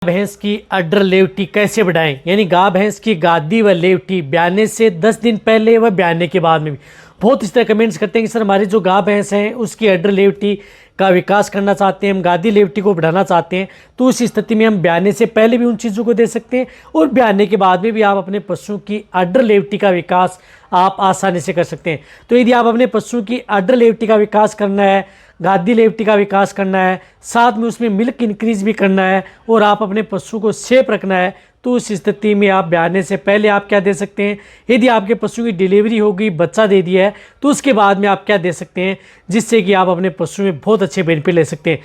भैंस की अडर लेवटी कैसे बढ़ाएं, यानी गाय भैंस की गादी व लेवटी ब्याने से 10 दिन पहले व ब्याने के बाद में भी। बहुत इस तरह कमेंट्स करते हैं कि सर हमारी जो गाय भैंस है उसकी अडर लेवटी का विकास करना चाहते हैं, हम गादी लेवटी को बढ़ाना चाहते हैं, तो उस स्थिति में हम ब्याने से पहले भी उन चीज़ों को दे सकते हैं और ब्याने के बाद में भी आप अपने पशु की अडर लेवटी का विकास आप आसानी से कर सकते हैं। तो यदि आप अपने पशु की अडर लेवटी का विकास करना है, गादी लेवटी का विकास करना है, साथ में उसमें मिल्क इंक्रीज भी करना है और आप अपने पशु को सेफ रखना है, तो उस स्थिति में आप ब्याने से पहले आप क्या दे सकते हैं। यदि आपके पशु की डिलीवरी हो गई, बच्चा दे दिया है, तो उसके बाद में आप क्या दे सकते हैं जिससे कि आप अपने पशु में बहुत अच्छे बेनिफिट ले सकते हैं।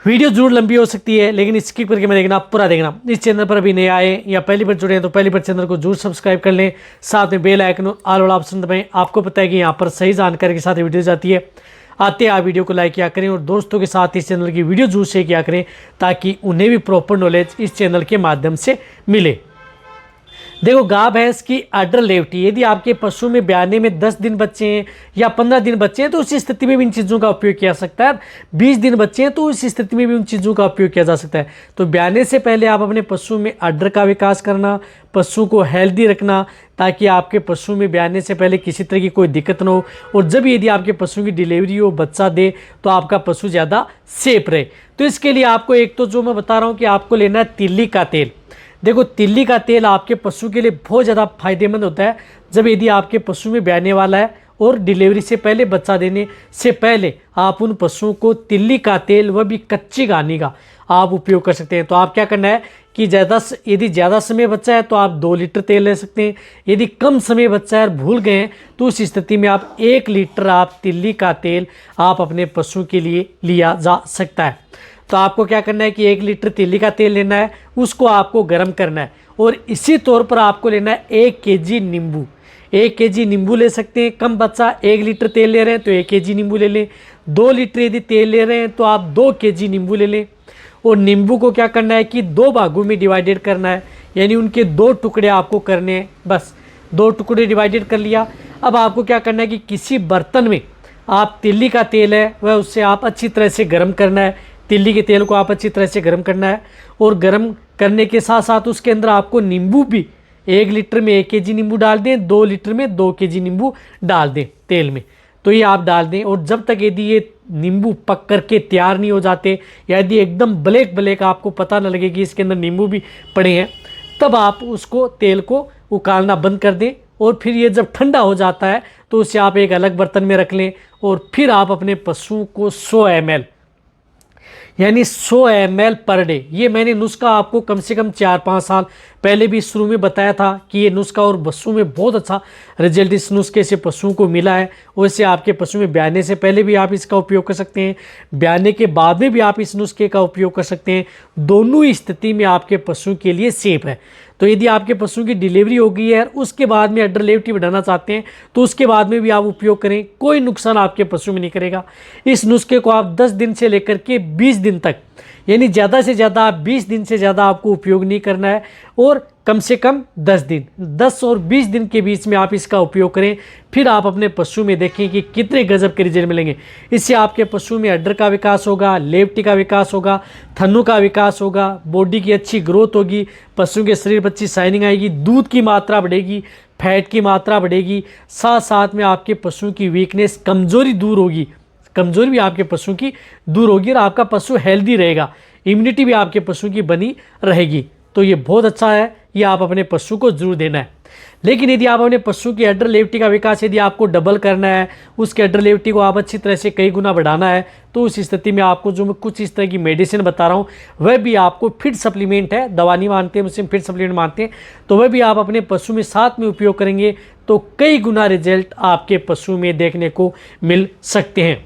वीडियो जरूर लंबी हो सकती है लेकिन स्किप करके मैं देखना, पूरा देखना। इस चैनल पर अभी नए आए या पहली बार जुड़े हैं तो पहली बार चैनल को जरूर सब्सक्राइब कर लें, साथ में बेल आइकन ऑल वाला ऑप्शन दबाएं। आपको पता है कि यहाँ पर सही जानकारी के साथ वीडियो जाती है। आते आप वीडियो को लाइक किया करें और दोस्तों के साथ इस चैनल की वीडियो जरूर शेयर किया करें ताकि उन्हें भी प्रॉपर नॉलेज इस चैनल के माध्यम से मिले। देखो, गाय भैंस की अडर लेवटी, यदि आपके पशु में ब्याने में 10 दिन बच्चे हैं या 15 दिन बच्चे हैं तो उस स्थिति में भी इन चीज़ों का उपयोग किया जा सकता है। 20 दिन बच्चे हैं तो उस स्थिति में भी उन चीज़ों का उपयोग किया जा सकता है। तो ब्याने से पहले आप अपने पशु में अडर का विकास करना, पशु को हेल्दी रखना ताकि आपके पशु में ब्याने से पहले किसी तरह की कोई दिक्कत ना हो, और जब यदि आपके पशु की डिलीवरी हो, बच्चा दे, तो आपका पशु ज़्यादा सेफ रहे। तो इसके लिए आपको एक तो जो मैं बता रहा हूँ कि आपको लेना है तिल्ली का तेल। देखो, तिल्ली का तेल आपके पशु के लिए बहुत ज़्यादा फायदेमंद होता है जब यदि आपके पशु में ब्याने वाला है और डिलीवरी से पहले, बच्चा देने से पहले आप उन पशुओं को तिल्ली का तेल, वह भी कच्ची घानी का, आप उपयोग कर सकते हैं। तो आप क्या करना है कि यदि ज़्यादा समय बच्चा है तो आप 2 लीटर तेल ले सकते हैं। यदि कम समय बच्चा है और भूल गए हैं तो उस स्थिति में आप 1 लीटर आप तिल्ली का तेल आप अपने पशु के लिए लिया जा सकता है। तो आपको क्या करना है कि 1 लीटर तिल्ली का तेल लेना है, उसको आपको गर्म करना है और इसी तौर पर आपको लेना है 1 केजी नींबू। 1 केजी नींबू ले सकते हैं। कम बच्चा 1 लीटर तेल ले रहे हैं तो 1 केजी नींबू ले लें। 2 लीटर यदि तेल ले रहे हैं तो आप 2 केजी नींबू ले लें और नींबू को क्या करना है कि 2 भागों में डिवाइडेड करना है, यानी उनके 2 टुकड़े आपको करने हैं। बस 2 टुकड़े डिवाइडेड कर लिया। अब आपको क्या करना है कि किसी बर्तन में आप तिल्ली का तेल है वह उससे आप अच्छी तरह से गर्म करना है। तिल्ली के तेल को आप अच्छी तरह से गर्म करना है और गर्म करने के साथ साथ उसके अंदर आपको नींबू भी 1 लीटर में 1 केजी नींबू डाल दें, 2 लीटर में 2 केजी नींबू डाल दें तेल में। तो ये आप डाल दें और जब तक यदि ये नींबू पक करके तैयार नहीं हो जाते या यदि एकदम ब्लैक ब्लैक आपको पता न लगे कि इसके अंदर नींबू भी पड़े हैं, तब आप उसको तेल को उकालना बंद कर दें और फिर ये जब ठंडा हो जाता है तो उसे आप एक अलग बर्तन में रख लें और फिर आप अपने पशु को 100 ml यानी 100 ml पर डे, ये मैंने नुस्खा आपको कम से कम 4-5 साल पहले भी शुरू में बताया था कि ये नुस्खा और पशु में बहुत अच्छा रिजल्ट इस नुस्खे से पशुओं को मिला है। वैसे आपके पशु में ब्याने से पहले भी आप इसका उपयोग कर सकते हैं, ब्याने के बाद में भी आप इस नुस्खे का उपयोग कर सकते हैं। दोनों स्थिति में आपके पशु के लिए सेफ है। तो यदि आपके पशु की डिलीवरी हो गई है उसके बाद में अडर लेवटी बढ़ाना चाहते हैं तो उसके बाद में भी आप उपयोग करें, कोई नुकसान आपके पशु में नहीं करेगा। इस नुस्खे को आप 10 दिन से लेकर के 20 दिन तक, यानी ज़्यादा से ज़्यादा 20 दिन से ज़्यादा आपको उपयोग नहीं करना है और कम से कम 10 दिन, 10 और 20 दिन के बीच में आप इसका उपयोग करें। फिर आप अपने पशु में देखें कि कितने गजब के रिजल्ट मिलेंगे। इससे आपके पशु में अडर का विकास होगा, लेवटी का विकास होगा, थन्नू का विकास होगा, बॉडी की अच्छी ग्रोथ होगी, पशु के शरीर पर अच्छी शाइनिंग आएगी, दूध की मात्रा बढ़ेगी, फैट की मात्रा बढ़ेगी, साथ साथ में आपके पशु की वीकनेस, कमजोरी दूर होगी, कमजोरी भी आपके पशु की दूर होगी और आपका पशु हेल्दी रहेगा, इम्यूनिटी भी आपके पशु की बनी रहेगी। तो ये बहुत अच्छा है, ये आप अपने पशु को जरूर देना है। लेकिन यदि आप अपने पशु की अडर लेवटी का विकास यदि आपको डबल करना है, उसके अडर लेवटी को आप अच्छी तरह से कई गुना बढ़ाना है, तो उस स्थिति में आपको जो मैं कुछ इस तरह की मेडिसिन बता रहा हूँ वह भी आपको फिट सप्लीमेंट है, दवा नहीं मानते हैं उसे फिट सप्लीमेंट मानते हैं, तो वह भी आप अपने पशु में साथ में उपयोग करेंगे तो कई गुना रिजल्ट आपके पशु में देखने को मिल सकते हैं।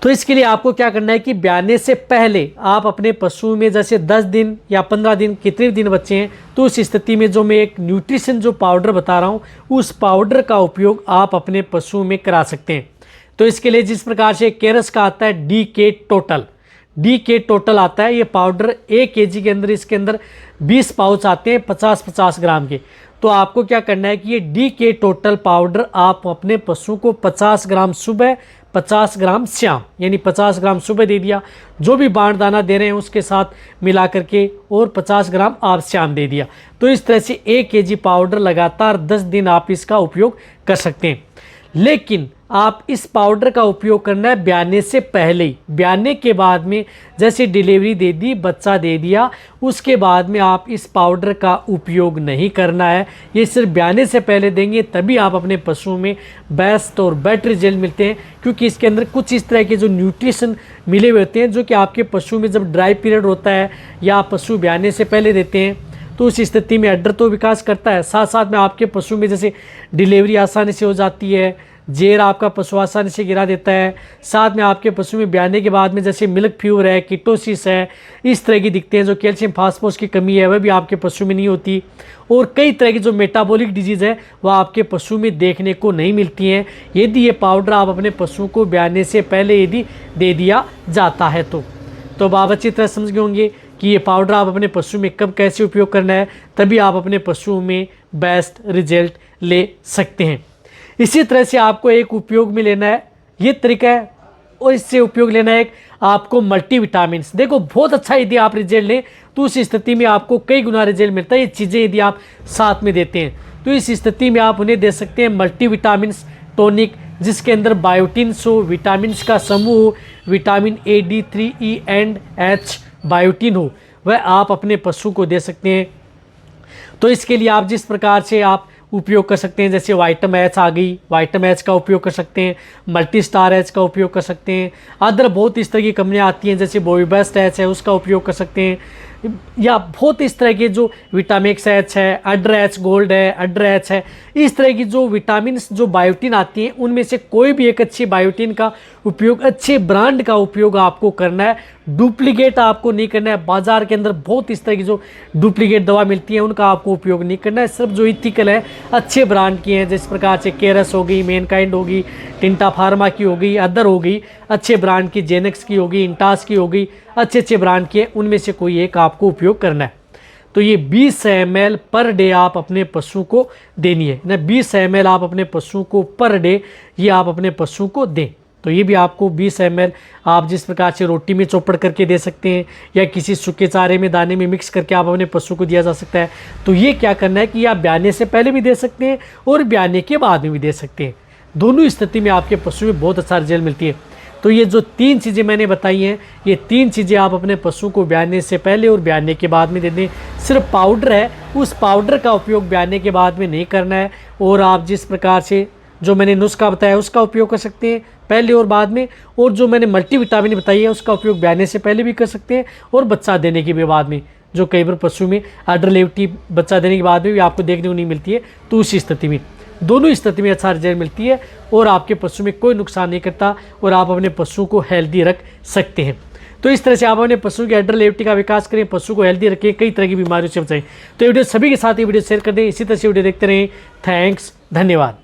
तो इसके लिए आपको क्या करना है कि ब्याने से पहले आप अपने पशु में जैसे 10 दिन या 15 दिन, कितने दिन बच्चे हैं, तो उस स्थिति में जो मैं एक न्यूट्रिशन जो पाउडर बता रहा हूँ उस पाउडर का उपयोग आप अपने पशु में करा सकते हैं। तो इसके लिए जिस प्रकार से केरस का आता है DK टोटल आता है, ये पाउडर 1 केजी के अंदर, इसके अंदर 20 पाउच आते हैं 50-50 ग्राम के। तो आपको क्या करना है कि ये DK टोटल पाउडर आप अपने पशु को 50 ग्राम सुबह, 50 ग्राम श्याम, यानी 50 ग्राम सुबह दे दिया, जो भी बाण दाना दे रहे हैं उसके साथ मिला करके, और 50 ग्राम आप श्याम दे दिया। तो इस तरह से 1 kg पाउडर लगातार 10 दिन आप इसका उपयोग कर सकते हैं। लेकिन आप इस पाउडर का उपयोग करना है ब्याने से पहले ही। ब्याने के बाद में जैसे डिलीवरी दे दी, बच्चा दे दिया, उसके बाद में आप इस पाउडर का उपयोग नहीं करना है। ये सिर्फ ब्याने से पहले देंगे, तभी आप अपने पशुओं में बेस्ट और बेटर रिजल्ट मिलते हैं, क्योंकि इसके अंदर कुछ इस तरह के जो न्यूट्रिशन मिले हुए होते हैं, जो कि आपके पशु में जब ड्राई पीरियड होता है या पशु ब्याने से पहले देते हैं, तो उस स्थिति में अड्डर तो विकास करता है, साथ साथ में आपके पशु में जैसे डिलीवरी आसानी से हो जाती है, जेर आपका पशु आसानी से गिरा देता है, साथ में आपके पशु में ब्याने के बाद में जैसे मिल्क फ्यूर है, कीटोसिस है, इस तरह की दिखते हैं। जो कैल्शियम फास्फोरस की कमी है वह भी आपके पशु में नहीं होती, और कई तरह की जो मेटाबॉलिक डिजीज़ है वह आपके पशु में देखने को नहीं मिलती हैं, यदि ये पाउडर आप अपने पशु को ब्याने से पहले यदि दे दिया जाता है तो अब आप अच्छी तरह समझ गए होंगे कि ये पाउडर आप अपने पशु में कब कैसे उपयोग करना है, तभी आप अपने पशुओं में बेस्ट रिजल्ट ले सकते हैं। इसी तरह से आपको एक उपयोग में लेना है, ये तरीका है, और इससे उपयोग लेना है एक आपको मल्टीविटामिन्स। देखो बहुत अच्छा यदि आप रिजल्ट लें तो उस स्थिति में आपको कई गुना रिजल्ट मिलता है। ये चीज़ें यदि आप साथ में देते हैं तो इस स्थिति में आप उन्हें दे सकते हैं मल्टीविटामिन्स टॉनिक, जिसके अंदर बायोटिन्स हो, विटामिन का समूह हो, vitamin A, D3, E and H biotin हो, वह आप अपने पशु को दे सकते हैं। तो इसके लिए आप जिस प्रकार से आप उपयोग कर सकते हैं, जैसे वाइटम एच आ गई, वाइटम एच का उपयोग कर सकते हैं, मल्टी स्टार एच का उपयोग कर सकते हैं, अदर बहुत इस तरह की कंपनियाँ आती हैं, जैसे बोईबेस्ट एच है उसका उपयोग कर सकते हैं, या बहुत इस तरह के जो विटामिक्स एच है, अड्र एच गोल्ड है, अड्र एच है, इस तरह की जो विटामिन जो बायोटिन आती हैं उनमें से कोई भी एक अच्छी बायोटिन का उपयोग, अच्छे ब्रांड का उपयोग आपको करना है। डुप्लीकेट आपको नहीं करना है। बाजार के अंदर बहुत इस तरह की जो डुप्लीकेट दवा मिलती है उनका आपको उपयोग नहीं करना है। सिर्फ जो इथिकल है, अच्छे ब्रांड की हैं, जिस प्रकार से केरस हो गई, मैनकाइंड होगी, टिंटा फार्मा की हो गई, अदर हो गई, अच्छे ब्रांड की जेनेक्स की होगी, इंटास की होगी, अच्छे ब्रांड की है, उनमें से कोई एक आपको उपयोग करना है। तो ये 20 ml पर डे आप अपने पशु को देनी है ना, 20 ml आप अपने पशु को पर डे ये आप अपने पशु को दें। तो ये भी आपको 20 ml आप जिस प्रकार से रोटी में चौपड़ करके दे सकते हैं, या किसी सूखे चारे में दाने में मिक्स करके आप अपने पशु को दिया जा सकता है। तो ये क्या करना है कि आप ब्याने से पहले भी दे सकते हैं और ब्याने के बाद में भी दे सकते हैं। दोनों स्थिति में आपके पशु में बहुत अच्छा रिजल्ट मिलती है। तो ये जो 3 चीज़ें मैंने बताई हैं, ये 3 चीज़ें आप अपने पशु को ब्याने से पहले और ब्याने के बाद में दे दें। सिर्फ पाउडर है, उस पाउडर का उपयोग ब्याने के बाद में नहीं करना है, और आप जिस प्रकार से जो मैंने नुस्खा बताया उसका उपयोग कर सकते हैं पहले और बाद में, और जो मैंने मल्टीविटामिन बताई है उसका उपयोग ब्याने से पहले भी कर सकते हैं और बच्चा देने के भी बाद में। जो कई बार पशु में अडर लेवटी बच्चा देने के बाद में भी आपको देखने को नहीं मिलती है, तो उस स्थिति में दोनों स्थिति में अच्छा रिजल्ट मिलती है और आपके पशु में कोई नुकसान नहीं करता, और आप अपने पशु को हेल्दी रख सकते हैं। तो इस तरह से आप अपने पशु की अडर लेवटी का विकास करें, पशु को हेल्दी रखें, कई तरह की बीमारियों से बचाएं। तो ये वीडियो सभी के साथ ये वीडियो शेयर कर दें। इसी तरह से वीडियो देखते रहें। थैंक्स, धन्यवाद।